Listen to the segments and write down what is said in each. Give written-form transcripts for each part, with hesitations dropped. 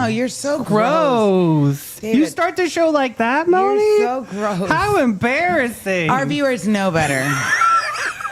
No, you're so gross. David, You start the show like that, Melanie? You're so gross. How embarrassing. Our viewers know better.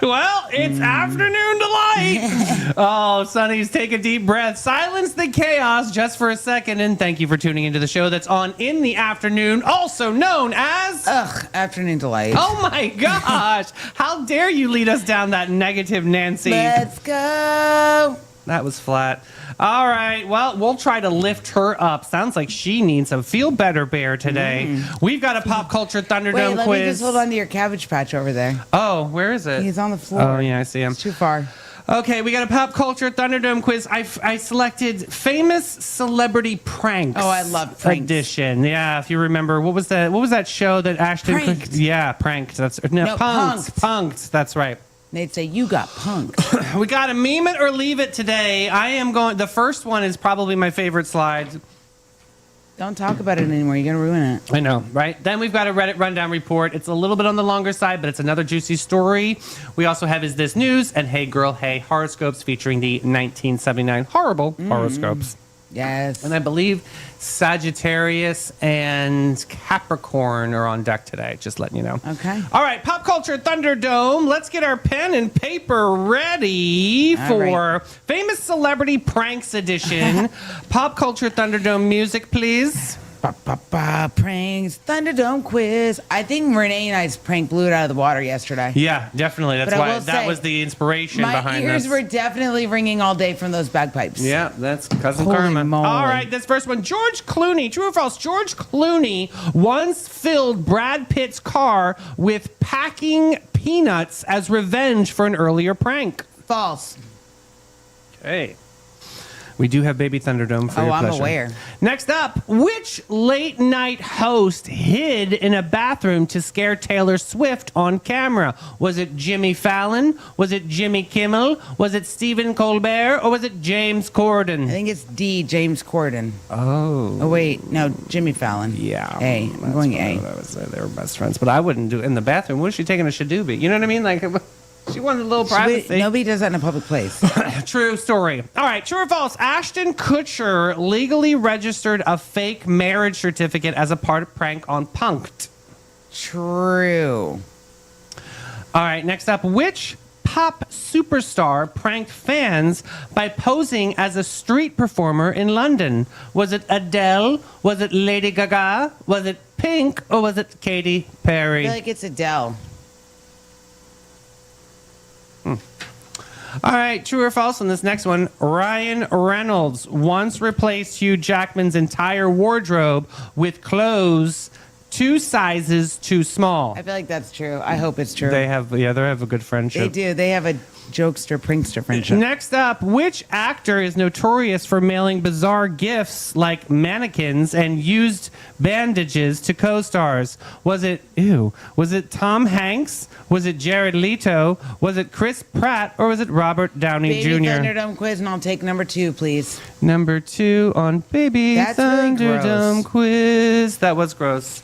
Well, it's afternoon delight. Oh, Sonny's, take a deep breath. Silence the chaos just for a second, and thank you for tuning into the show that's on in the afternoon, also known as... Afternoon delight. Oh, my gosh. How dare you lead us down that negative, Nancy. Let's go. That was flat. All right. Well, we'll try to lift her up. Sounds like she needs a feel better bear today. We've got a pop culture Thunderdome Wait, let quiz. me just hold on to your Cabbage Patch over there. Oh, where is it? He's on the floor. Oh, yeah, I see him. It's too far. Okay, we got a pop culture Thunderdome quiz. I selected famous celebrity pranks. Oh, I love pranks. Edition. Yeah, if you remember, what was that show that Ashton? Pranked. Yeah, pranked. That's No, punked. That's right. They'd say, you got punked. We got to meme it or leave it today. I am going. The first one is probably my favorite slide. Don't talk about it anymore. You're going to ruin it. I know, right? Then we've got a Reddit rundown report. It's a little bit on the longer side, but it's another juicy story. We also have Is This News? And Hey Girl, Hey horoscopes featuring the 1979 horrible horoscopes. Yes. And I believe Sagittarius and Capricorn are on deck today, just letting you know. Okay. All right, Pop Culture Thunderdome. Let's get our pen and paper ready for Famous Celebrity Pranks Edition. Pop Culture Thunderdome music, please. Pranks, Thunderdome quiz. I think Renee and I's prank blew it out of the water yesterday. Yeah, definitely. That's But I why will that say, was the inspiration My behind ears this. were definitely ringing all day from those bagpipes. Yeah, that's Cousin Holy Karma. moly. All right, this first one. George Clooney, true or false? George Clooney once filled Brad Pitt's car with packing peanuts as revenge for an earlier prank. False. Okay. We do have Baby Thunderdome for your I'm pleasure. aware. Next up, which late night host hid in a bathroom to scare Taylor Swift on camera? Was it Jimmy Fallon? Was it Jimmy Kimmel? Was it Stephen Colbert? Or was it James Corden? I think it's D, James Corden. Oh. Oh, wait. No, Jimmy Fallon. Yeah. A. I'm going A. They were best friends, but I wouldn't do it in the bathroom. What is she taking a shadoobie? You know what I mean? Like, she wanted a little privacy. Nobody does that in a public place. True story. All right, true or false? Ashton Kutcher legally registered a fake marriage certificate as a part of prank on Punked. True. All right, next up, which pop superstar pranked fans by posing as a street performer in London? Was it Adele? Was it Lady Gaga? Was it Pink? Or was it Katy Perry? I feel like it's Adele. All right, true or false on this next one. Ryan Reynolds once replaced Hugh Jackman's entire wardrobe with clothes 2 sizes too small. I feel like that's true. I hope it's true. They have a good friendship. They do. They have a jokester, prankster friendship. Next up, which actor is notorious for mailing bizarre gifts like mannequins and used bandages to co-stars? Was it Tom Hanks? Was it Jared Leto? Was it Chris Pratt? Or was it Robert Downey Baby Jr.? Thunderdome quiz, and I'll take number 2, please. Number 2 on Baby That's really Thunderdome gross. quiz. That was gross.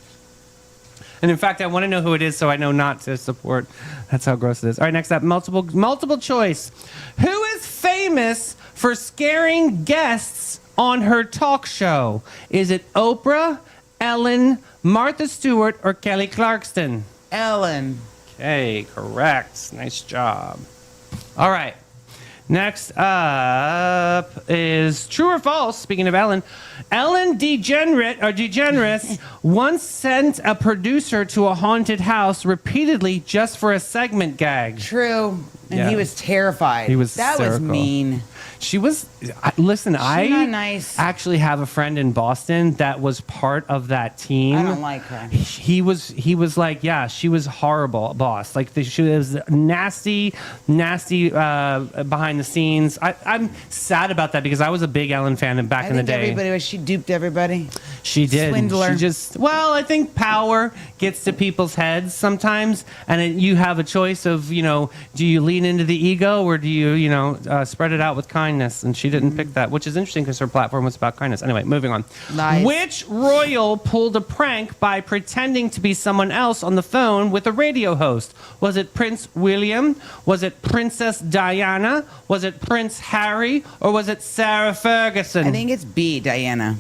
And in fact, I want to know who it is so I know not to support. That's how gross it is. All right, next up, multiple choice. Who is famous for scaring guests on her talk show? Is it Oprah, Ellen, Martha Stewart, or Kelly Clarkson? Ellen. Okay, correct. Nice job. All right. Next up is true or false. Speaking of Ellen DeGeneres once sent a producer to a haunted house repeatedly just for a segment gag. True. And Yeah. he was terrified. He was That was hysterical. mean. She was. Listen, I not nice. actually have a friend in Boston that was part of that team. I don't like her. He was like, yeah, she was horrible, boss. Like she was nasty behind the scenes. I'm sad about that because I was a big Ellen fan back in the day. She duped everybody. She did. Swindler. I think power gets to people's heads sometimes, and you have a choice of, do you lean into the ego or do you, spread it out with kindness? And she didn't pick that, which is interesting because her platform was about kindness. Anyway, moving on. Nice. Which royal pulled a prank by pretending to be someone else on the phone with a radio host? Was it Prince William? Was it Princess Diana? Was it Prince Harry? Or was it Sarah Ferguson? I think it's B, Diana.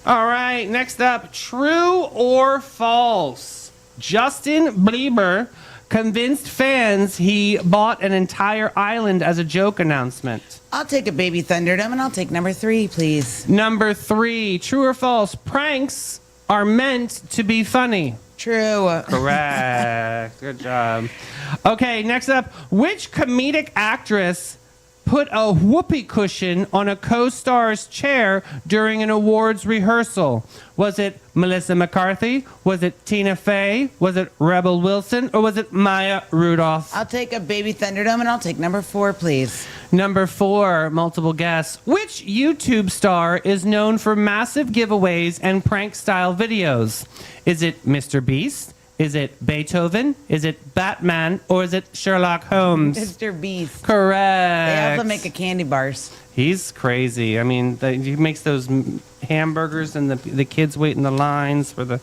All right, next up, true or false? Justin Bieber convinced fans he bought an entire island as a joke announcement. I'll take a baby Thunderdome, and I'll take number 3, please. Number 3, true or false? Pranks are meant to be funny. True. Correct. Good job. Okay, next up, which comedic actress put a whoopee cushion on a co-star's chair during an awards rehearsal? Was it Melissa McCarthy? Was it Tina Fey? Was it Rebel Wilson? Or was it Maya Rudolph? I'll take a baby Thunderdome, and I'll take number 4, please. Number 4, multiple guess. Which YouTube star is known for massive giveaways and prank-style videos? Is it Mr. Beast? Is it Beethoven? Is it Batman? Or is it Sherlock Holmes? Mr. Beast. Correct. They also make a candy bars. He's crazy. I mean, he makes those hamburgers and the kids wait in the lines for the.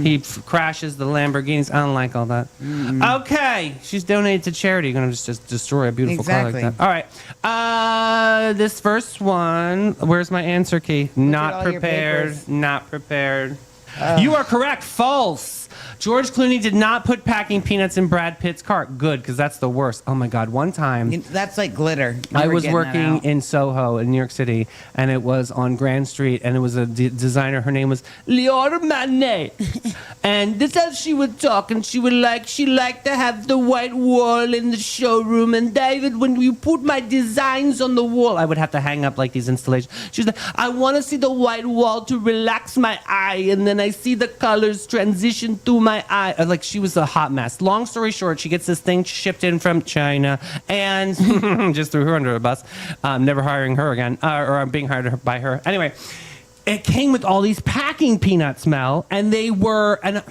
He crashes the Lamborghinis. I don't like all that. Okay, she's donated to charity. You're gonna just destroy a beautiful car like Exactly. that. All right. This first one. Where's my answer key? Not all your prepared. papers. Not prepared. You are correct. False. George Clooney did not put packing peanuts in Brad Pitt's car. Good, because that's the worst. Oh my God! One time. That's like glitter. I Never was getting that working out. in Soho in New York City, and it was on Grand Street, and it was a designer. Her name was Leora Manet, and this is how she would talk, and she liked to have the white wall in the showroom. And David, when you put my designs on the wall, I would have to hang up like these installations. She was like, I want to see the white wall to relax my eye, and then I see the colors transition through my eye. Like, she was a hot mess. Long story short, she gets this thing shipped in from China, and just threw her under a bus. Never hiring her again, or I'm being hired by her. Anyway, it came with all these packing peanuts, Mel, and they were, and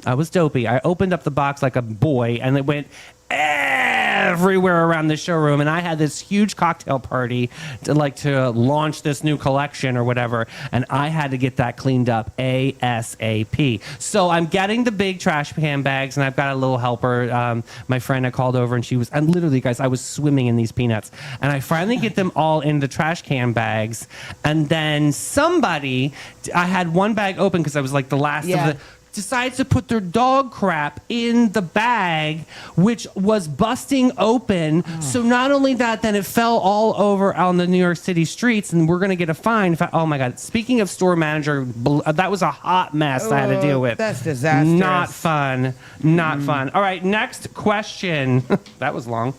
I was dopey. I opened up the box like a boy, and it went everywhere around the showroom, and I had this huge cocktail party to launch this new collection or whatever, and I had to get that cleaned up ASAP. So I'm getting the big trash can bags, and I've got a little helper, my friend I called over, and and literally, guys, I was swimming in these peanuts, and I finally get them all in the trash can bags, and then I had one bag open because I was like the last Yeah. of the, decides to put their dog crap in the bag, which was busting open. So not only that, then it fell all over on the New York City streets, and we're going to get a fine. Oh my God. Speaking of store manager, that was a hot mess I had to deal with. That's disastrous. Not fun. Not fun. All right, next question. That was long.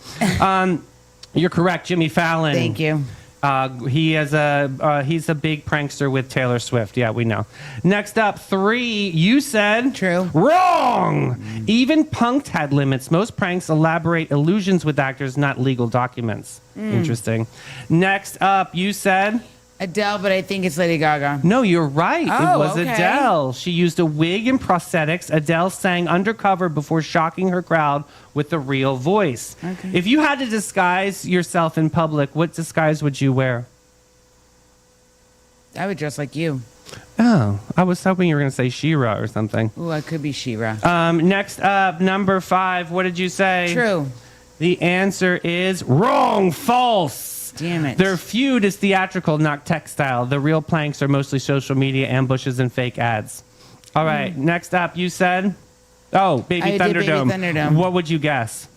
You're correct, Jimmy Fallon. Thank you. He's a big prankster with Taylor Swift. Yeah, we know. Next up, 3. You said True. Wrong. Even Punk'd had limits. Most pranks elaborate illusions with actors, not legal documents. Interesting. Next up, you said Adele, but I think it's Lady Gaga. no. You're right. It Oh, was okay. Adele. She used a wig and prosthetics. Adele sang undercover before shocking her crowd with a real voice. Okay. If you had to disguise yourself in public, what disguise would you wear? I would dress like you. Oh, I was hoping you were going to say She-Ra or something. Ooh, I could be She-Ra. Next up, number 5. What did you say? True. The answer is wrong. False. Damn it. Their feud is theatrical, not textile. The real pranks are mostly social media ambushes and fake ads. All right. Next up, you said? Oh, Baby I did Baby Thunderdome. Thunderdome. What would you guess?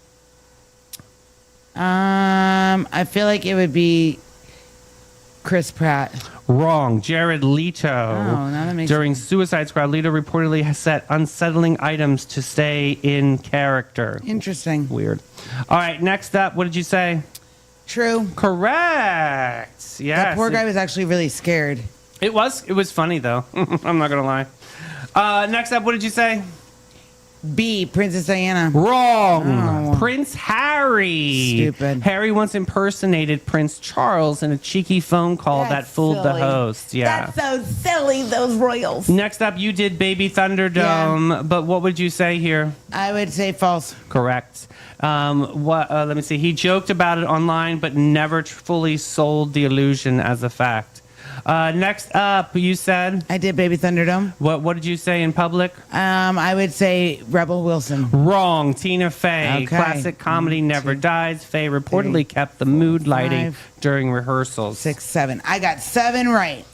I feel like it would be Chris Pratt. Wrong. Jared Leto. Oh, now that makes During Suicide Squad, Leto reportedly has set unsettling items to stay in character. Interesting. Weird. All right. Next up, what did you say? True. Correct. Yes. That poor guy was actually really scared. It was funny though. I'm not gonna lie. Next up, what did you say? B, Princess Diana. Wrong. Oh. Prince Harry. Stupid. Harry once impersonated Prince Charles in a cheeky phone call that That's fooled the silly. host. Yeah. That's so silly, those royals. Next up, you did Baby Thunderdome, but what would you say here? I would say false. Correct. Let me see. He joked about it online, but never fully sold the illusion as a fact. Next up, you said I did Baby Thunderdome. what did you say in public? I would say Rebel Wilson. Wrong. Tina Fey. Okay. Classic comedy never dies. Fey reportedly kept the mood lighting during rehearsals. 6, 7. I got 7 right.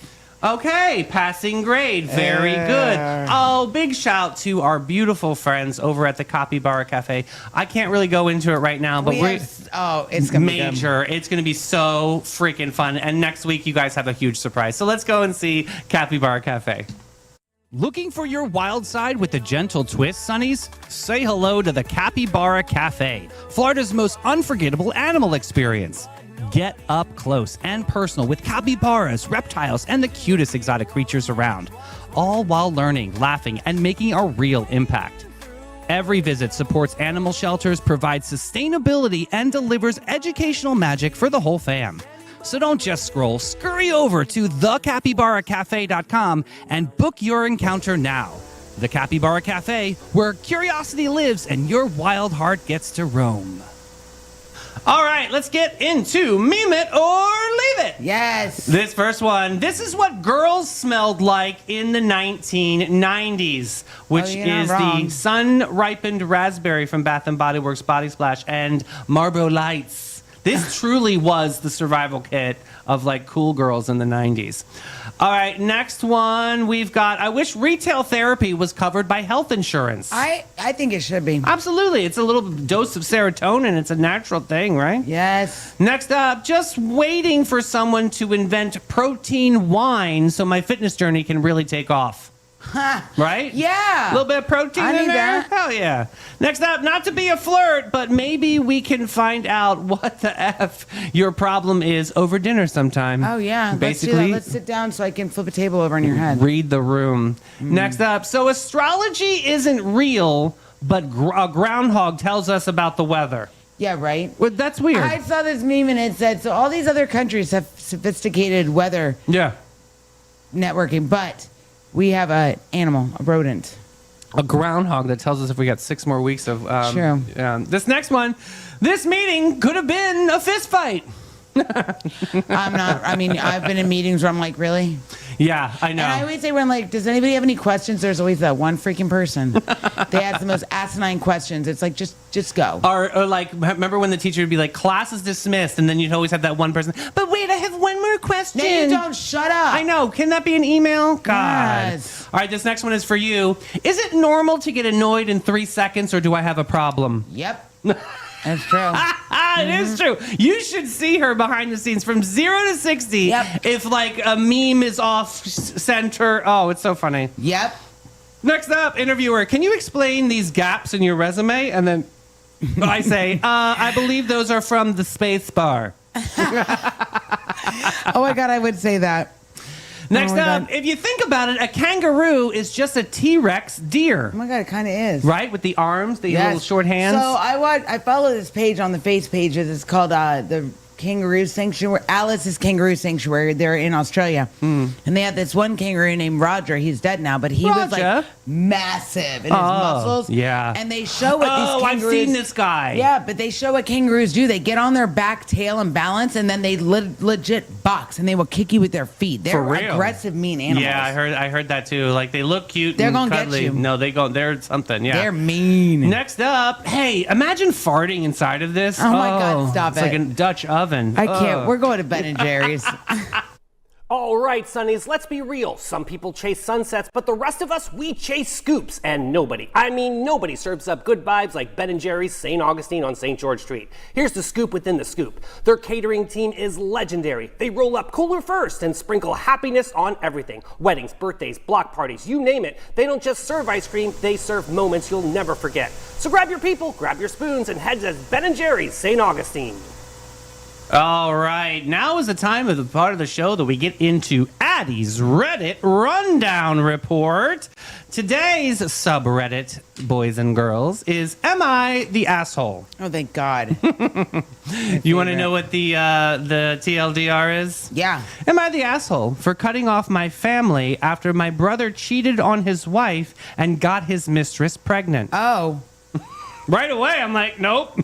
Okay, passing grade. Very good. Oh, big shout to our beautiful friends over at the Capybara Cafe. I can't really go into it right now, but It's gonna be major. It's going to be so freaking fun. And next week, you guys have a huge surprise. So let's go and see Capybara Cafe. Looking for your wild side with a gentle twist, Sonnies? Say hello to the Capybara Cafe, Florida's most unforgettable animal experience. Get up close and personal with capybaras, reptiles, and the cutest exotic creatures around, all while learning, laughing, and making a real impact. Every visit supports animal shelters, provides sustainability, and delivers educational magic for the whole fam. So don't just scroll, scurry over to thecapybaracafe.com and book your encounter now. The Capybara Cafe, where curiosity lives and your wild heart gets to roam. All right, let's get into Meme It or Leave It. Yes. This first one, this is what girls smelled like in the 1990s, which you're not is wrong. the sun-ripened raspberry from Bath & Body Works Body Splash and Marlboro Lights. This truly was the survival kit of like cool girls in the 90s. All right, next one we've got, I wish retail therapy was covered by health insurance. I think it should be. Absolutely. It's a little dose of serotonin. It's a natural thing, right? Yes. Next up, just waiting for someone to invent protein wine so my fitness journey can really take off. Right? Yeah. A little bit of protein I in need there? that. Hell yeah. Next up, not to be a flirt, but maybe we can find out what the F your problem is over dinner sometime. Oh yeah. Basically, Let's do that. Let's sit down so I can flip a table over on your head. read the room. Next up, so astrology isn't real, but a groundhog tells us about the weather. Yeah, right. Well, that's weird. I saw this meme and it said, so all these other countries have sophisticated weather Yeah. networking, but we have an animal, a rodent. A groundhog that tells us if we got 6 more weeks of. True. This next one, this meeting could have been a fist fight. I've been in meetings where I'm like, really? Yeah, I know. And I always say, when I'm like, does anybody have any questions? There's always that one freaking person. They ask the most asinine questions. It's like, just go. Or like, remember when the teacher would be like, class is dismissed, and then you'd always have that one person. But wait, I have one more question. No, you don't. Shut up. I know. Can that be an email? God. Yes. All right, this next one is for you. Is it normal to get annoyed in 3 seconds, or do I have a problem? Yep. That's true. It is true. You should see her behind the scenes from 0 to 60. Yep. If like a meme is off center. Oh, it's so funny. Yep. Next up, interviewer, can you explain these gaps in your resume? And then I say, I believe those are from the space bar. Oh my God, I would say that. Next my up, God. if you think about it, a kangaroo is just a T-Rex deer. Oh my God, it kind of is. Right? With the arms, the Yes. little short hands. So I follow this page on the face pages. It's called the Kangaroo Sanctuary, Alice's Kangaroo Sanctuary. They're in Australia, and they have this one kangaroo named Roger. He's dead now, but he was Roger? like massive in his muscles. yeah. and they show what these I've kangaroos. seen this guy. Yeah, but they show what kangaroos do. They get on their back tail and balance, and then they legit box, and they will kick you with their feet. They're For real. aggressive, mean animals. Yeah, I heard that too. Like they look cute. They're and gonna get cuddly. you. No, they're something. Yeah, They're mean. Next up, hey, imagine farting inside of this. Oh my God, stop it's it. like a Dutch oven. I can't. Ugh. We're going to Ben and Jerry's. All right, Sonnies, let's be real. Some people chase sunsets, but the rest of us, we chase scoops. And nobody, I mean nobody, serves up good vibes like Ben & Jerry's St. Augustine on St. George Street. Here's the scoop within the scoop. Their catering team is legendary. They roll up cooler first and sprinkle happiness on everything. Weddings, birthdays, block parties, you name it. They don't just serve ice cream, they serve moments you'll never forget. So grab your people, grab your spoons, and head to Ben & Jerry's St. Augustine. All right, now is the time of the part of the show that we get into Addie's Reddit Rundown Report. Today's subreddit, boys and girls, is Am I the Asshole? Oh, thank God. You want to know what the TLDR is? Yeah. Am I the asshole for cutting off my family after my brother cheated on his wife and got his mistress pregnant? Oh. Right away, I'm like, nope.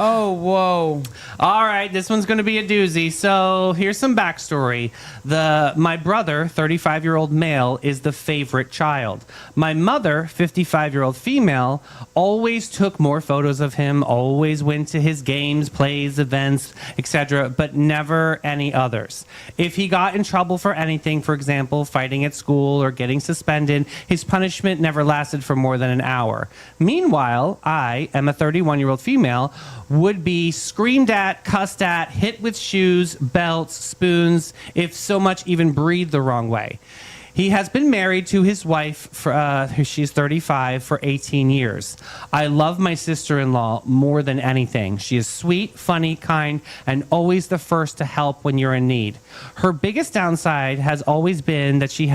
Oh, whoa. All right, this one's going to be a doozy. So here's some backstory. My brother, 35-year-old male, is the favorite child. My mother, 55-year-old female, always took more photos of him, always went to his games, plays, events, etc., but never any others. If he got in trouble for anything, for example, fighting at school or getting suspended, his punishment never lasted for more than an hour. Meanwhile, I am a 31-year-old female, would be screamed at, cussed at, hit with shoes, belts, spoons, if so much even breathed the wrong way. He has been married to his wife, she's 35, for 18 years. I love my sister-in-law more than anything. She is sweet, funny, kind, and always the first to help when you're in need. Her biggest downside has always been that she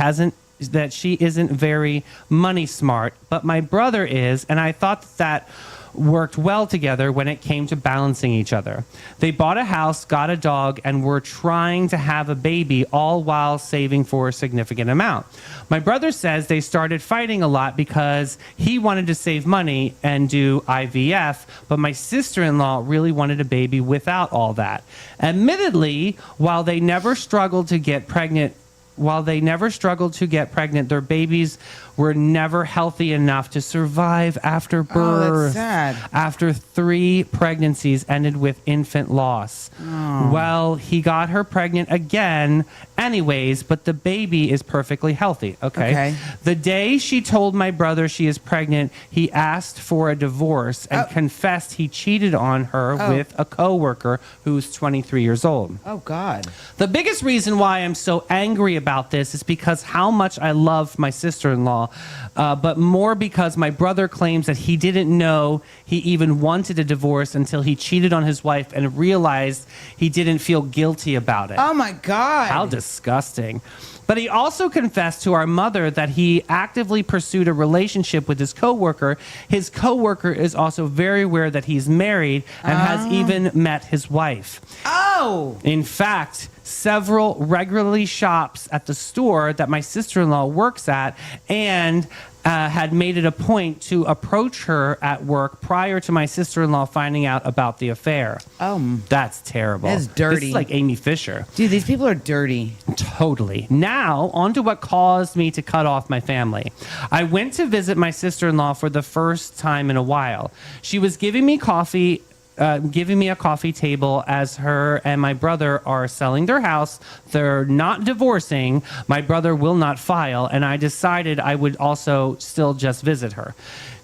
isn't very money smart, but my brother is, and I thought that worked well together when it came to balancing each other. They bought a house, got a dog, and were trying to have a baby, all while saving for a significant amount. My brother says they started fighting a lot because he wanted to save money and do IVF, but my sister-in-law really wanted a baby without all that. Admittedly, while they never struggled to get pregnant, their babies were never healthy enough to survive after birth. Oh, that's sad. After 3 pregnancies ended with infant loss. Oh. Well, he got her pregnant again anyways, but the baby is perfectly healthy. Okay. The day she told my brother she is pregnant, he asked for a divorce and confessed he cheated on her with a coworker who's 23 years old. Oh, God. The biggest reason why I'm so angry about this is because how much I love my sister-in-law, but more because my brother claims that he didn't know he even wanted a divorce until he cheated on his wife and realized he didn't feel guilty about it. Oh, my God. How disgusting. But he also confessed to our mother that he actively pursued a relationship with his coworker. His coworker is also very aware that he's married and has even met his wife. Oh! In fact, several regularly shops at the store that my sister-in-law works at and had made it a point to approach her at work prior to my sister-in-law finding out about the affair. Oh. That's terrible. That's dirty. This is like Amy Fisher. Dude, these people are dirty. Totally. Now, on to what caused me to cut off my family. I went to visit my sister-in-law for the first time in a while. She was giving me a coffee table as her and my brother are selling their house. They're not divorcing. My brother will not file, and I decided I would also still just visit her,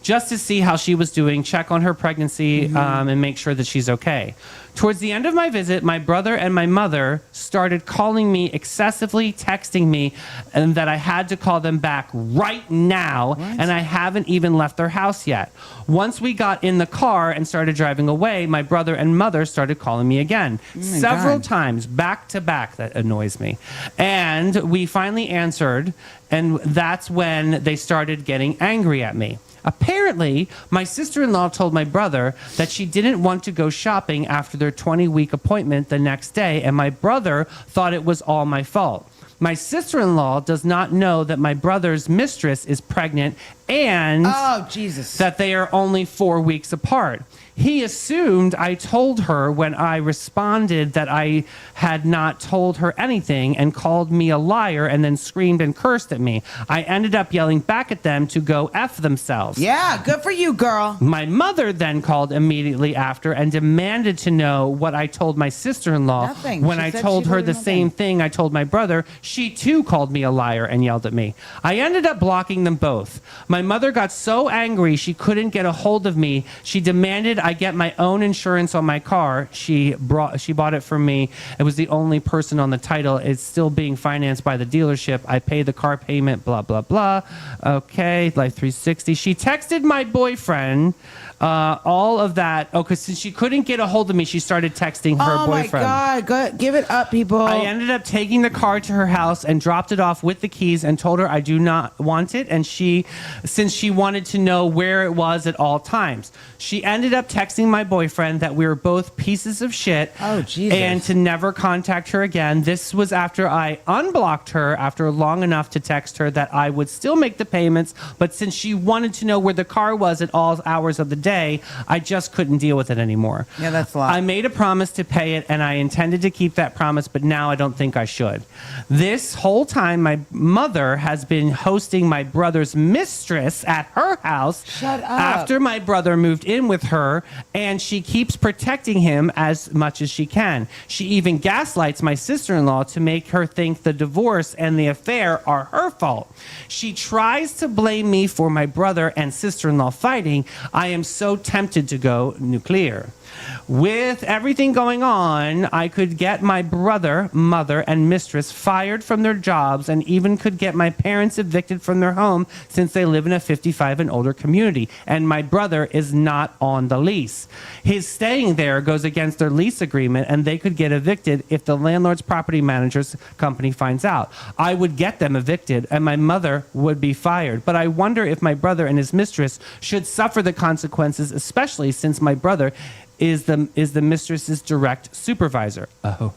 just to see how she was doing, check on her pregnancy, and make sure that she's okay. Towards the end of my visit, my brother and my mother started calling me excessively, texting me, and that I had to call them back right now, and I haven't even left their house yet. Once we got in the car and started driving away, my brother and mother started calling me again. Several times, back to back. That annoys me. And we finally answered, and that's when they started getting angry at me. Apparently, my sister-in-law told my brother that she didn't want to go shopping after their 20-week appointment the next day, and my brother thought it was all my fault. My sister-in-law does not know that my brother's mistress is pregnant and that they are only 4 weeks apart. He assumed I told her when I responded that I had not told her anything and called me a liar and then screamed and cursed at me. I ended up yelling back at them to go F themselves. Yeah, good for you, girl. My mother then called immediately after and demanded to know what I told my sister-in-law. Nothing. When She I said told she her told the her same nothing. thing I told my brother, she too called me a liar and yelled at me. I ended up blocking them both. My mother got so angry she couldn't get a hold of me. She demanded I get my own insurance on my car. She bought it for me. It was the only person on the title. It's still being financed by the dealership. I pay the car payment, blah, blah, blah. Okay, Life 360. She texted my boyfriend all of that. Oh, because since she couldn't get a hold of me, she started texting her boyfriend. Oh, my God. Give it up, people. I ended up taking the car to her house house and dropped it off with the keys and told her I do not want it. And since she wanted to know where it was at all times, she ended up texting my boyfriend that we were both pieces of shit. Oh, Jesus. And to never contact her again. This was after I unblocked her after long enough to text her that I would still make the payments. But since she wanted to know where the car was at all hours of the day, I just couldn't deal with it anymore. Yeah, that's a lot. I made a promise to pay it, and I intended to keep that promise, but now I don't think I should. This whole time, my mother has been hosting my brother's mistress at her house. Shut up. After my brother moved in with her, and she keeps protecting him as much as she can. She even gaslights my sister-in-law to make her think the divorce and the affair are her fault. She tries to blame me for my brother and sister-in-law fighting. I am so tempted to go nuclear. With everything going on, I could get my brother, mother, and mistress fired from their jobs and even could get my parents evicted from their home since they live in a 55 and older community, and my brother is not on the lease. His staying there goes against their lease agreement, and they could get evicted if the landlord's property manager's company finds out. I would get them evicted, and my mother would be fired, but I wonder if my brother and his mistress should suffer the consequences, especially since my brother is the mistress's direct supervisor. Oh.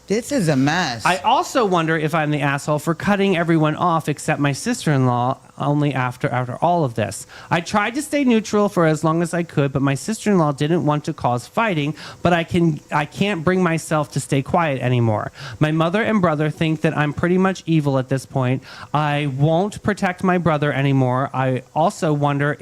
This is a mess. I also wonder if I'm the asshole for cutting everyone off except my sister-in-law only after all of this. I tried to stay neutral for as long as I could, but my sister-in-law didn't want to cause fighting, but I can't bring myself to stay quiet anymore. My mother and brother think that I'm pretty much evil at this point. I won't protect my brother anymore. I also wonder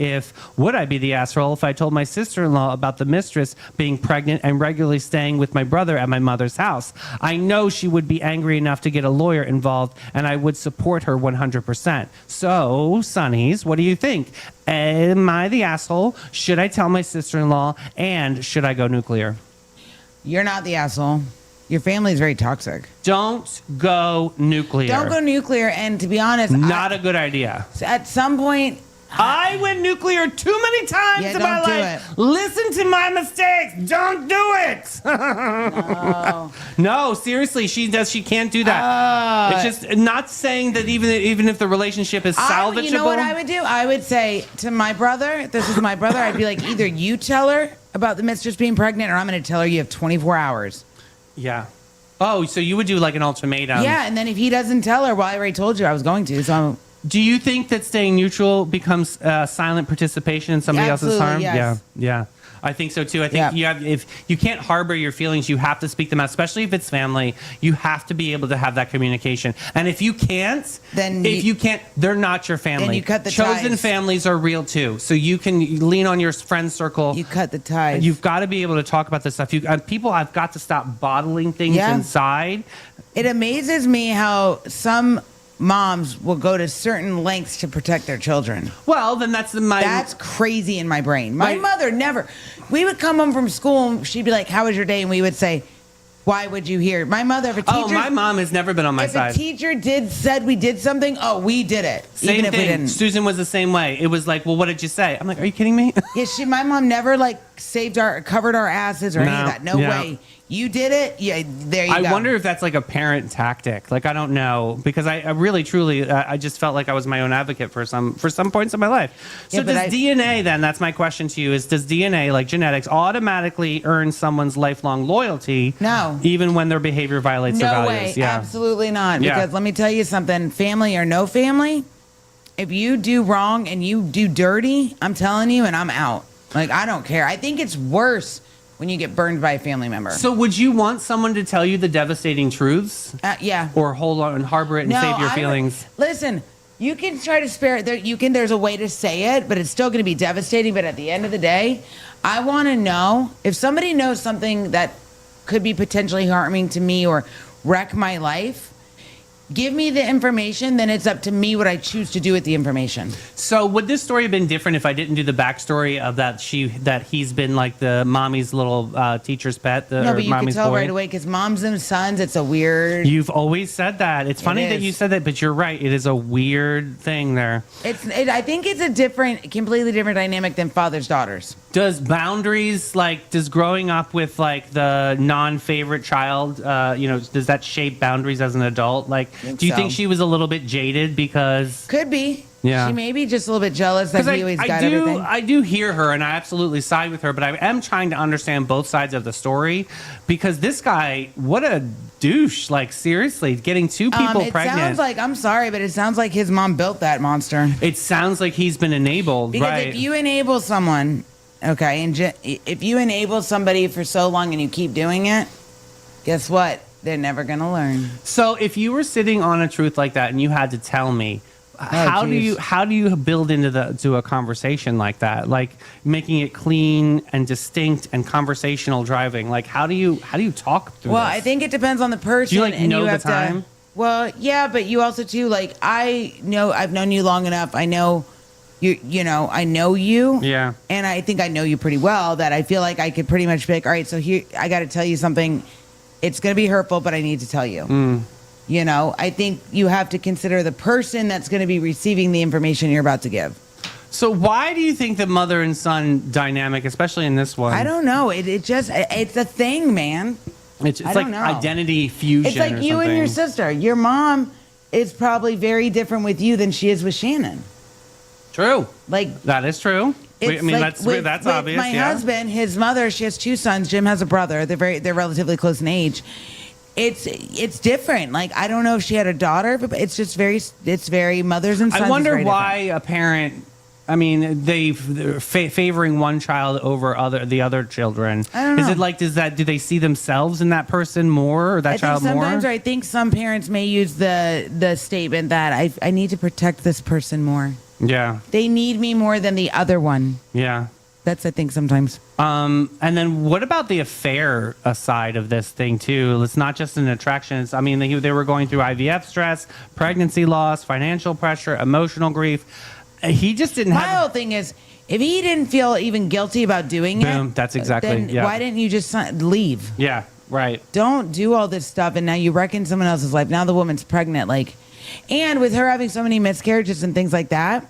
would I be the asshole if I told my sister-in-law about the mistress being pregnant and regularly staying with my brother at my mother's house. I know she would be angry enough to get a lawyer involved, and I would support her 100%. So, Sonnies, what do you think? Am I the asshole? Should I tell my sister-in-law? And should I go nuclear? You're not the asshole. Your family is very toxic. Don't go nuclear. Don't go nuclear. And to be honest, Not a good idea. at some point, I went nuclear too many times Yeah, in my don't do life. it. Listen to my mistakes. Don't do it. no. No, seriously, she can't do that. It's just not saying that even if the relationship is salvageable. You know what I would do? I would say to my brother, this is my brother, I'd be like, either you tell her about the mistress being pregnant, or I'm going to tell her you have 24 hours. Yeah. Oh, so you would do like an ultimatum. Yeah, and then if he doesn't tell her, well, I already told you I was going to, so... Do you think that staying neutral becomes silent participation in somebody else's harm? Yes. Yeah. I think so too. I think if you can't harbor your feelings, you have to speak them out, especially if it's family. You have to be able to have that communication. And if you can't, they're not your family. Then you cut the Chosen ties. families are real too. So you can lean on your friend circle. You cut the ties. You've got to be able to talk about this stuff. People have got to stop bottling things inside. It amazes me how some moms will go to certain lengths to protect their children. Well, then that's crazy in my brain. My mother never. We would come home from school and she'd be like, "How was your day?" And we would say, "Why would you hear?" My mother, if a teacher, my mom has never been on my side. If a teacher said we did something, we did it. Same even if thing. we didn't. Susan was the same way. It was like, well, what did you say? I'm like, are you kidding me? Yeah, my mom never covered our asses or any of that. No way. You did it. Yeah, there you go. I wonder if that's like a parent tactic. Like, I don't know, because I really, truly, I just felt like I was my own advocate for some points in my life. So does DNA then? That's my question to you: does DNA, like genetics, automatically earn someone's lifelong loyalty? No. Even when their behavior violates their No values. way. Yeah. Absolutely not. Yeah. Because let me tell you something: family or no family, if you do wrong and you do dirty, I'm telling you, and I'm out. Like, I don't care. I think it's worse when you get burned by a family member. So would you want someone to tell you the devastating truths? Yeah. Or hold on and harbor it and save your feelings? Listen, you can try to spare it. There's a way to say it, but it's still going to be devastating. But at the end of the day, I want to know if somebody knows something that could be potentially harming to me or wreck my life. Give me the information, then it's up to me what I choose to do with the information. So would this story have been different if I didn't do the backstory of that he's been like the mommy's little teacher's pet? No, but you can tell boy? right away because moms and sons, it's a weird... You've always said that. It's funny that you said that, but you're right. It is a weird thing there. I think it's a completely different dynamic than fathers, daughters. Does growing up with like the non-favorite child, does that shape boundaries as an adult? Like, Do you think so. she was a little bit jaded because? Could be. Yeah. She may be just a little bit jealous that he always got everything. I do hear her, and I absolutely side with her, but I am trying to understand both sides of the story because this guy, what a douche! Like seriously, getting two people it pregnant. sounds like, I'm sorry, but it sounds like his mom built that monster. It sounds like he's been enabled, Because right? if you enable someone, okay, and if you enable somebody for so long and you keep doing it, guess what? They're never gonna learn. So if you were sitting on a truth like that and you had to tell me, how do you build into a conversation like that? Like making it clean and distinct and conversational driving. Like how do you talk through Well, this? I think it depends on the person. Do you, like, and know you the have time? Well, yeah, but you also too, like, I've known you long enough. I know I know you. Yeah. And I think I know you pretty well that I feel like I could pretty much be like, all right, so here, I got to tell you something. It's going to be hurtful, but I need to tell you. I think you have to consider the person that's going to be receiving the information you're about to give. So why do you think the mother and son dynamic, especially in this one? I don't know. It's a thing, man. It's I like don't know. identity fusion. It's like or you and your something. sister. Your mom is probably very different with you than she is with Shannon. True. Like, That is true. it's I mean, like that's with obvious. my yeah. husband, his mother, she has two sons. Jim has a brother. They're relatively close in age. It's different. Like, I don't know if she had a daughter, but it's very mothers and sons. I is wonder very why different. a parent. I mean, they're favoring one child over the other children. I don't know. Is it like do they see themselves in that person more or that I child think sometimes, more? or I think some parents may use the statement that I need to protect this person more. Yeah, They need me more than the other one. yeah. That's, I think, sometimes. And then what about the affair side of this thing too? It's not just an attraction. I mean, they were going through IVF stress, pregnancy loss, financial pressure, emotional grief. He just didn't My have. whole thing is, if he didn't feel even guilty about doing Boom, it, that's exactly- then yeah. why didn't you just leave? Yeah, right. Don't do all this stuff, and now you wreck someone else's life. Now the woman's pregnant, and with her having so many miscarriages and things like that,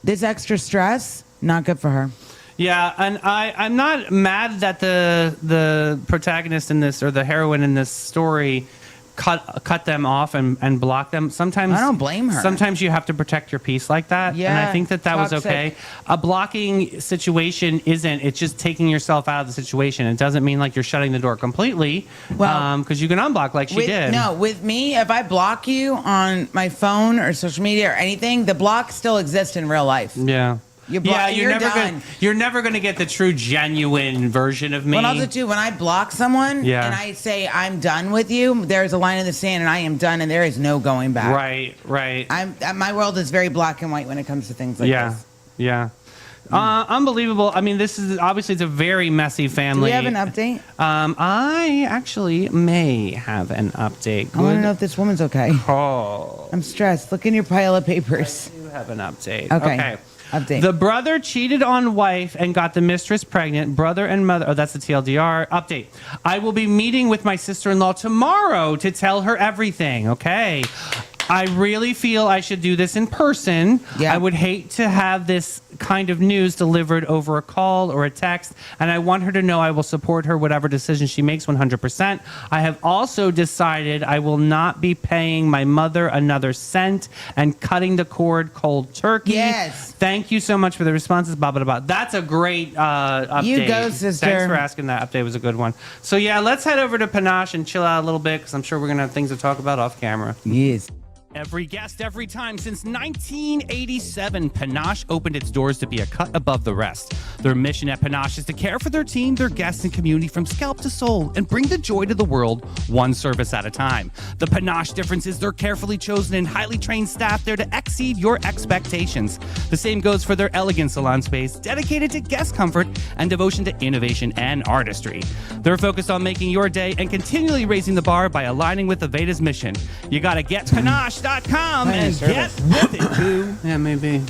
this extra stress, not good for her. Yeah, and I'm not mad that the protagonist in this or the heroine in this story cut them off and block them. Sometimes I don't blame her. Sometimes you have to protect your peace like that. And Yeah, I think that was toxic. okay. A blocking situation isn't. It's just taking yourself out of the situation. It doesn't mean like you're shutting the door completely. Well, because you can unblock like she did. No, with me, if I block you on my phone or social media or anything, the block still exists in real life. Yeah. You're never done. you're never gonna get the true genuine version of me. But also too, when I block someone Yeah. and I say I'm done with you, there's a line in the sand, and I am done, and there is no going back. Right. My world is very black and white when it comes to things like Yeah. this. Yeah. Unbelievable. I mean, this is obviously it's a very messy Do family. we have an update? I actually may have an update. I want to know if this woman's okay. Oh, I'm stressed. Look in your pile of papers. I do have an update. Okay. Update. The brother cheated on wife and got the mistress pregnant. Brother and mother. Oh, that's the TLDR update. I will be meeting with my sister-in-law tomorrow to tell her everything. Okay. I really feel I should do this in person. Yeah. I would hate to have this kind of news delivered over a call or a text, and I want her to know I will support her whatever decision she makes 100%. I have also decided I will not be paying my mother another cent and cutting the cord cold turkey. Yes. Thank you so much for the responses. Blah, blah, blah. That's a great update. You go, sister. Thanks for asking that. Update was a good one. So, yeah, let's head over to Panache and chill out a little bit because I'm sure we're going to have things to talk about off camera. Yes. Every guest, every time. Since 1987, Panache opened its doors to be a cut above the rest. Their mission at Panache is to care for their team, their guests, and community from scalp to soul and bring the joy to the world one service at a time. The Panache difference is their carefully chosen and highly trained staff there to exceed your expectations. The same goes for their elegant salon space, dedicated to guest comfort and devotion to innovation and artistry. They're focused on making your day and continually raising the bar by aligning with Aveda's mission. You gotta get Panache.com and get with it, boo. Yeah, maybe.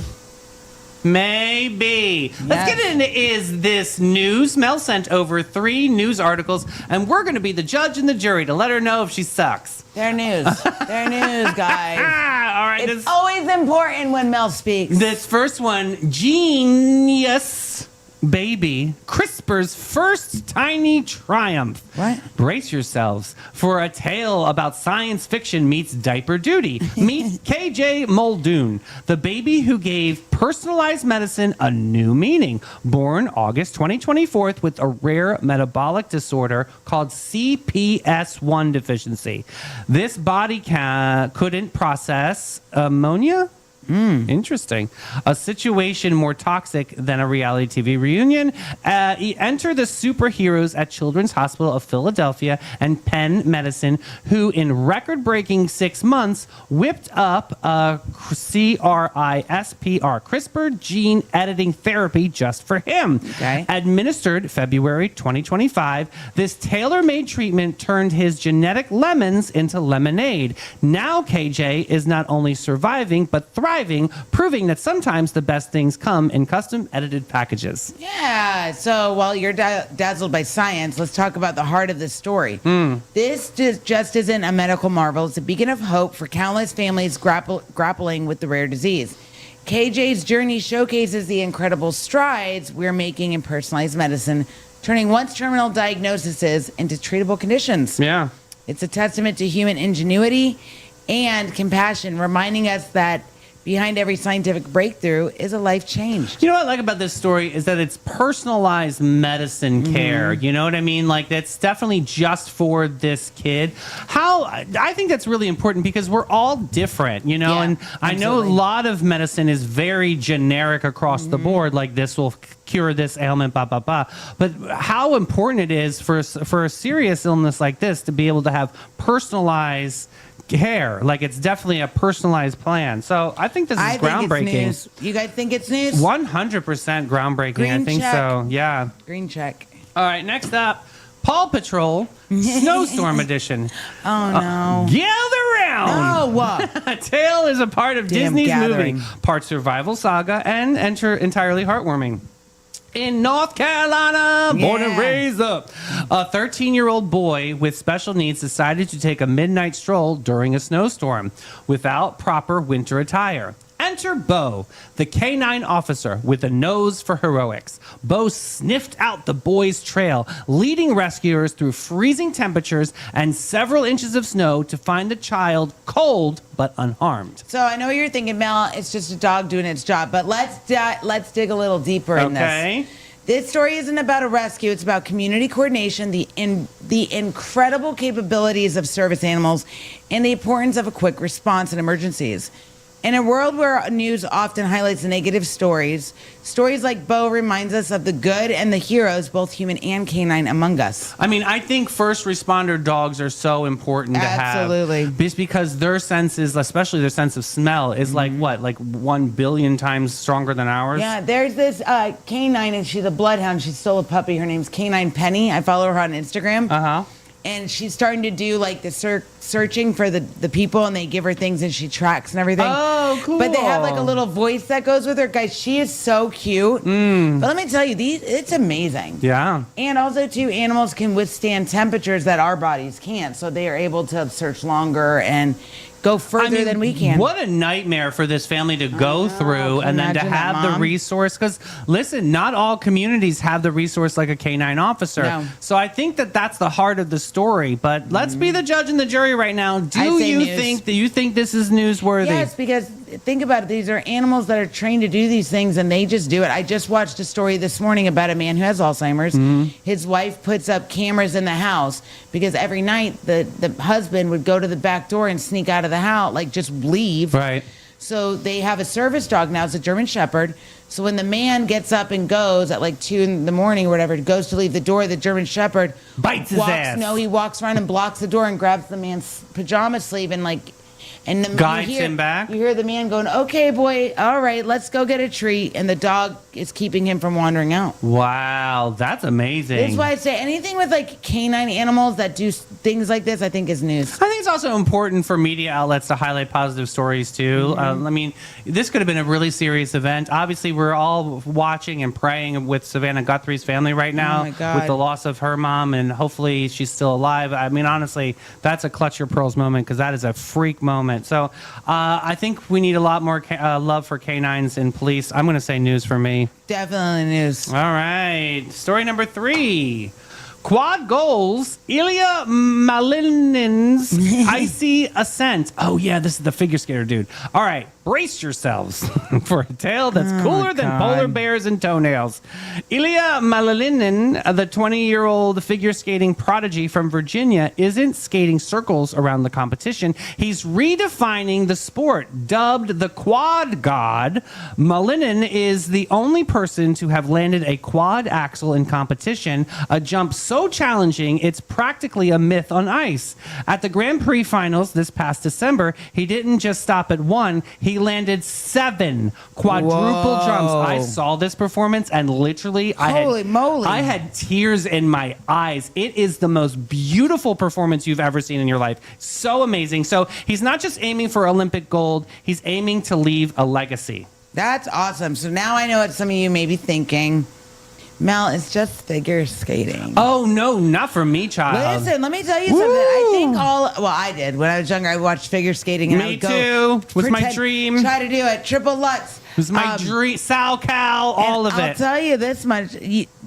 Maybe. Let's Yes. get into Is This News? Mel sent over 3 news articles, and we're going to be the judge and the jury to let her know if she sucks. They're news. They're news, guys. All right. It's always important when Mel speaks. This first one, genius. baby CRISPR's first tiny triumph. What? Brace yourselves for a tale about science fiction meets diaper duty. Meet KJ Muldoon, the baby who gave personalized medicine a new meaning. Born August 2024 with a rare metabolic disorder called CPS1 deficiency. This body couldn't process ammonia. Interesting. A situation more toxic than a reality TV reunion. Enter the superheroes at Children's Hospital of Philadelphia and Penn Medicine, who in record-breaking 6 months whipped up a CRISPR gene editing therapy just for him. Okay. Administered February 2025, this tailor-made treatment turned his genetic lemons into lemonade. Now KJ is not only surviving, but thriving, proving that sometimes the best things come in custom edited packages. Yeah. So while you're dazzled by science, let's talk about the heart of the story. This just isn't a medical marvel. It's a beacon of hope for countless families grappling with the rare disease. KJ's journey showcases the incredible strides we're making in personalized medicine, turning once terminal diagnoses into treatable conditions. Yeah. It's a testament to human ingenuity and compassion, reminding us that behind every scientific breakthrough is a life changed. You know what I like about this story is that it's personalized medicine care. You know what I mean? Like, that's definitely just for this kid. I think that's really important because we're all different, you know? Yeah, and I know a absolutely. lot of medicine is very generic across the board, like this will cure this ailment, blah, blah, blah. But how important it is for a serious illness like this to be able to have personalized care. Like, it's definitely a personalized plan. So I think this is groundbreaking. Think it's news. You guys think it's news? 100% groundbreaking. Green I think check. so. Yeah. Green check. All right. Next up, Paw Patrol Snowstorm Edition. Oh no. Gather round. Oh, what? A tale is a part of Damn Disney's gathering. movie, part survival saga, and entirely heartwarming. In North Carolina, born and Yeah. raised up, a 13-year-old boy with special needs decided to take a midnight stroll during a snowstorm without proper winter attire. Enter Bo, the canine officer with a nose for heroics. Bo sniffed out the boy's trail, leading rescuers through freezing temperatures and several inches of snow to find the child cold but unharmed. So I know what you're thinking, Mel. It's just a dog doing its job, but let's dig a little deeper in Okay. this. This story isn't about a rescue. It's about community coordination, the incredible capabilities of service animals, and the importance of a quick response in emergencies. In a world where news often highlights the negative stories like Bo reminds us of the good and the heroes, both human and canine, among us. I mean, I think first responder dogs are so important to Absolutely. have. Just because their senses, especially their sense of smell, is like 1 billion times stronger than ours? Yeah, there's this canine, and she's a bloodhound. She's still a puppy. Her name's Canine Penny. I follow her on Instagram. Uh-huh. And she's starting to do like the searching for the people, and they give her things and she tracks and everything. Oh, cool. But they have like a little voice that goes with her. Guys, she is so cute. But let me tell you, it's amazing. Yeah. And also, too, animals can withstand temperatures that our bodies can't. So they are able to search longer and go further than we can. What a nightmare for this family to go through Can and you then to imagine that, have the Mom? resource. Because, listen, not all communities have the resource like a canine officer. No. So I think that that's the heart of the story. But let's be the judge and the jury right now. Do I say you news. think this is newsworthy? Yes, because think about it. These are animals that are trained to do these things, and they just do it. I just watched a story this morning about a man who has Alzheimer's. His wife puts up cameras in the house because every night the husband would go to the back door and sneak out of the house, like just leave. Right. So they have a service dog now. It's a German Shepherd. So when the man gets up and goes at like 2 a.m. or whatever, goes to leave the door, the German Shepherd Bites his walks, ass. No, he walks around and blocks the door and grabs the man's pajama sleeve and the Guides you hear, him back? You hear the man going, "Okay, boy, all right, let's go get a treat," and the dog is keeping him from wandering out. Wow, that's amazing. That's why I say anything with like canine animals that do things like this, I think is news. I think it's also important for media outlets to highlight positive stories too. I mean, this could have been a really serious event. Obviously, we're all watching and praying with Savannah Guthrie's family right now my God. with the loss of her mom, and hopefully she's still alive. I mean, honestly, that's a clutch your pearls moment because that is a freak moment. it. So I think we need a lot more love for canines in police. I'm going to say news for me. Definitely news. All right. Story number 3. Quad goals, Ilya Malinin's icy ascent. Oh, yeah, this is the figure skater dude. All right, brace yourselves for a tale that's cooler than polar bears and toenails. Ilya Malinin, the 20-year-old figure skating prodigy from Virginia, isn't skating circles around the competition. He's redefining the sport. Dubbed the quad god, Malinin is the only person to have landed a quad axel in competition, a jump so challenging it's practically a myth on ice. At the Grand Prix finals this past December, he didn't just stop at 1, he landed 7 quadruple jumps. I saw this performance and literally Holy moly. I had tears in my eyes. It is the most beautiful performance you've ever seen in your life. So amazing. So he's not just aiming for Olympic gold, he's aiming to leave a legacy. That's awesome. So now I know what some of you may be thinking. Mel, it's just figure skating. Oh, no, not for me, child. Listen, let me tell you something. I think I did. When I was younger, I watched figure skating. And I Me would go too. Was my dream. Try to do it. Triple Lutz. It was my dream. Sal Cal, all of I'll it. tell you this much.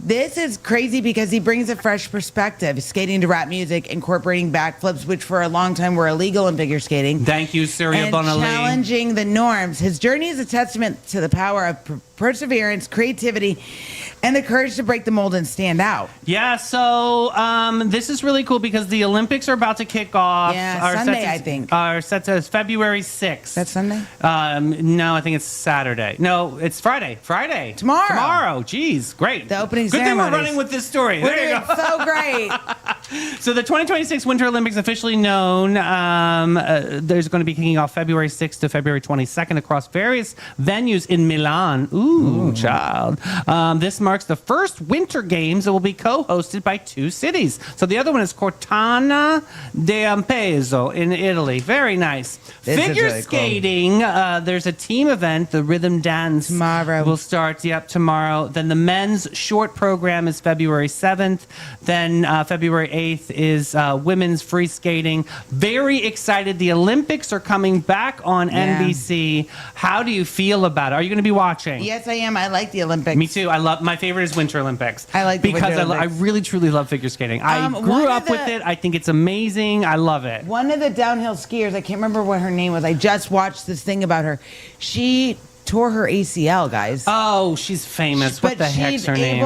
This is crazy because he brings a fresh perspective. Skating to rap music, incorporating backflips, which for a long time were illegal in figure skating. Thank you, Surya And Bonali. challenging the norms. His journey is a testament to the power of perseverance, creativity, and the courage to break the mold and stand out. Yeah, so this is really cool because the Olympics are about to kick off. Yeah, Sunday, I think. Are set to February 6th. That's Sunday? No, I think it's Saturday. No, it's Friday. Tomorrow. Tomorrow. Jeez, great. The opening Good thing we're ceremonies. running with this story. There you go. It's so great. So the 2026 Winter Olympics, officially known, there's going to be kicking off February 6th to February 22nd across various venues in Milan. Ooh, child. This marks the first Winter Games that will be co-hosted by 2 cities. So the other one is Cortana d'Ampezzo in Italy. Very nice. This is Figure really cool. skating, there's a team event, the Rhythm Dance. Tomorrow. Will start, tomorrow. Then the men's short program is February 7th. Then February 8th is women's free skating. Very excited. The Olympics are coming back on NBC. How do you feel about it? Are you going to be watching? Yes, I am. I like the Olympics. Me too. My favorite is Winter Olympics. I like the because Winter I Olympics. really truly love figure skating. I one grew of up with the- it. I think it's amazing. I love it. One of the downhill skiers, I can't remember what her name was. I just watched this thing about her. She tore her ACL, guys. Oh, she's famous. What the heck's her name?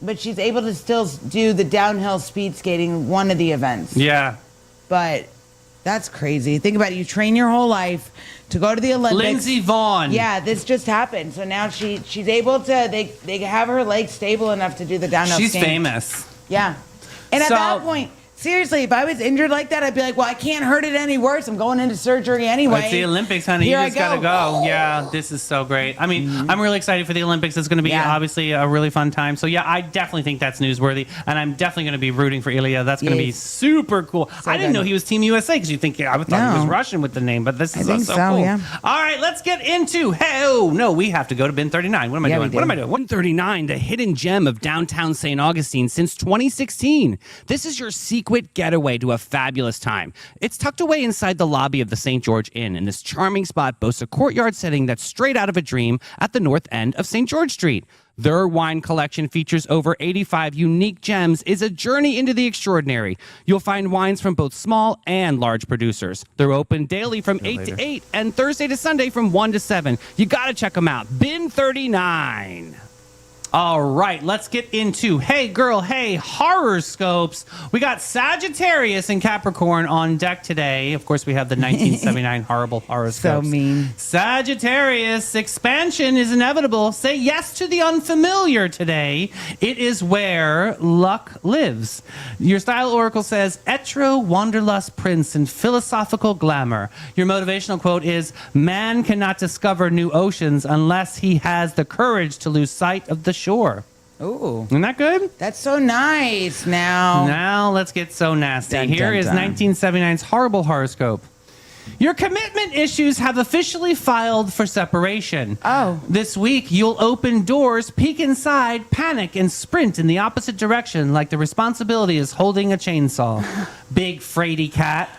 But she's able to still do the downhill speed skating, one of the events. Yeah. But that's crazy. Think about it. You train your whole life to go to the Olympics. Lindsey Vonn. Yeah, this just happened. So now she's able to. They have her legs stable enough to do the downhill. She's skating. famous. Yeah, and at So- that point. Seriously, if I was injured like that, I'd be like, well, I can't hurt it any worse. I'm going into surgery anyway. It's the Olympics, honey. Here You I just gotta go. Yeah, this is so great. I mean, I'm really excited for the Olympics. It's going to be obviously a really fun time. So yeah, I definitely think that's newsworthy, and I'm definitely going to be rooting for Ilya. That's going to be Yes. super cool. I didn't good. know he was Team USA because you think I thought he was No. Russian with the name, but this is think so so, cool. yeah. All right, let's get into. We have to go to bin 39. What am I Yeah, doing? we What am do. I doing? 139, the hidden gem of downtown St. Augustine since 2016. This is your secret getaway to a fabulous time. It's tucked away inside the lobby of the St. George Inn, and this charming spot boasts a courtyard setting that's straight out of a dream at the north end of St. George Street. Their wine collection features over 85 unique gems, is a journey into the extraordinary. You'll find wines from both small and large producers. They're open daily from 8 to 8 and Thursday to Sunday from 1 to 7. You got to check them out. Bin 39. All right, let's get into Hey Girl, Hey horoscopes. We got Sagittarius and Capricorn on deck today. Of course, we have the 1979 horrible horoscopes. So mean. Sagittarius, expansion is inevitable. Say yes to the unfamiliar today. It is where luck lives. Your style oracle says, Etro, wanderlust, prince, and philosophical glamour. Your motivational quote is, man cannot discover new oceans unless he has the courage to lose sight of the shore. Ooh, Isn't that good? that's so nice. Now, Now let's get so nasty. Dun, Here dun, is dun. 1979's horrible horoscope. Your commitment issues have officially filed for separation. Oh. This week, you'll open doors, peek inside, panic, and sprint in the opposite direction like the responsibility is holding a chainsaw. Big fraidy cat.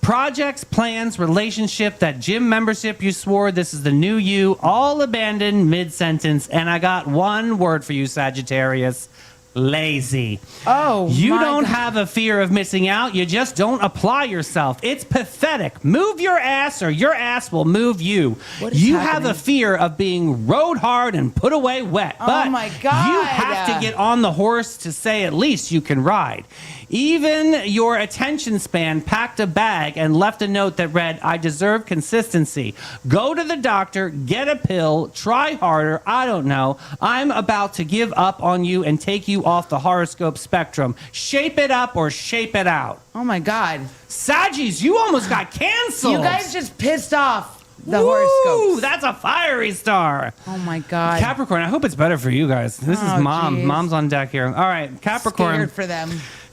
Projects, plans, relationship, that gym membership you swore this is the new you, all abandoned mid-sentence. And I got one word for you, Sagittarius. Lazy. Oh, you my don't God. have a fear of missing out. You just don't apply yourself. It's pathetic. Move your ass or your ass will move you. What is You happening? have a fear of being rode hard and put away wet. But my God. you have to get on the horse to say at least you can ride. Even your attention span packed a bag and left a note that read, I deserve consistency. Go to the doctor, get a pill, try harder. I don't know. I'm about to give up on you and take you off the horoscope spectrum. Shape it up or shape it out. Oh my God. Saggies, you almost got canceled. You guys just pissed off the Woo, horoscopes. that's a fiery star. Oh my God. Capricorn, I hope it's better for you guys. This is Oh, mom. geez. Mom's on deck here. All right, Capricorn. Scared for them.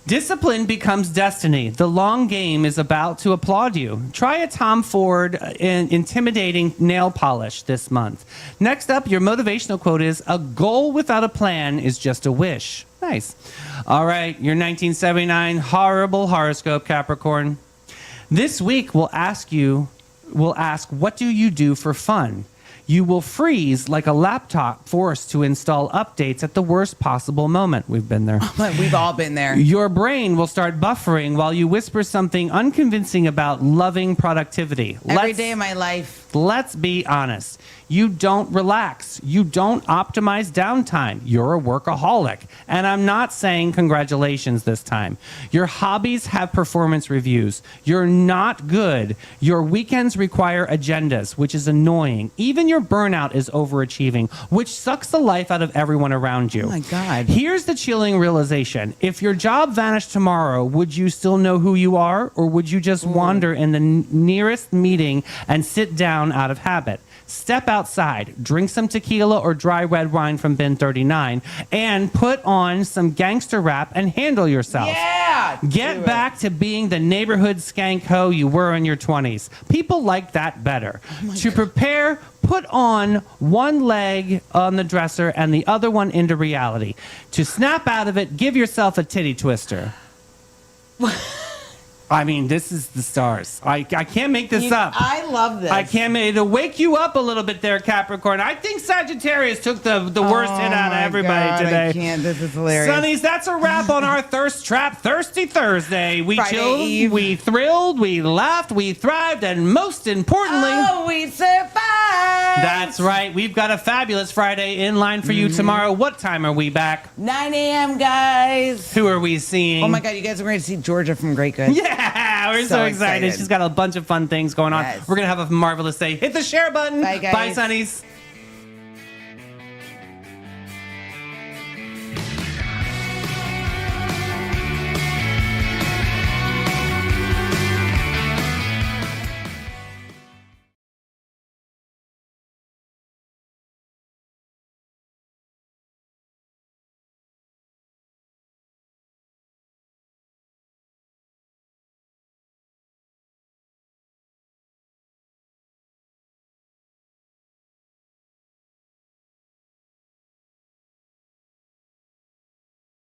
Discipline becomes destiny. The long game is about to applaud you. Try a Tom Ford intimidating nail polish this month. Next up, your motivational quote is, a goal without a plan is just a wish. Nice. All right, your 1979 horrible horoscope, Capricorn. This week we'll ask, what do you do for fun? You will freeze like a laptop forced to install updates at the worst possible moment. We've been there. We've all been there. Your brain will start buffering while you whisper something unconvincing about loving productivity. Every day of my life. Let's be honest. You don't relax. You don't optimize downtime. You're a workaholic. And I'm not saying congratulations this time. Your hobbies have performance reviews. You're not good. Your weekends require agendas, which is annoying. Even your burnout is overachieving, which sucks the life out of everyone around you. Oh my God. Here's the chilling realization. If your job vanished tomorrow, would you still know who you are? Or would you just wander in the nearest meeting and sit down out of habit? Step outside, drink some tequila or dry red wine from bin 39, and put on some gangster rap and handle yourself. Yeah. Get do it. back to being the neighborhood skank hoe you were in your 20s. People like that better. To prepare, put on one leg on the dresser and the other one into reality. To snap out of it, give yourself a titty twister. I mean, this is the stars. I can't make this up. I love this. I can't make it. To wake you up a little bit there, Capricorn. I think Sagittarius took the worst hit out of my everybody God, today. I can't. This is hilarious. Sonnies, that's a wrap on our Thirst Trap Thirsty Thursday. We Friday chilled, Eve. we thrilled, we laughed, we thrived, and most importantly, Oh, we survived. that's right. We've got a fabulous Friday in line for you tomorrow. What time are we back? 9 a.m., guys. Who are we seeing? Oh my God, you guys are going to see Georgia from Great Good. Yeah, we're so So excited. excited. She's got a bunch of fun things going on. Yes. We're going to have a marvelous day. Hit the share button. Bye, guys. Bye, Sonnies.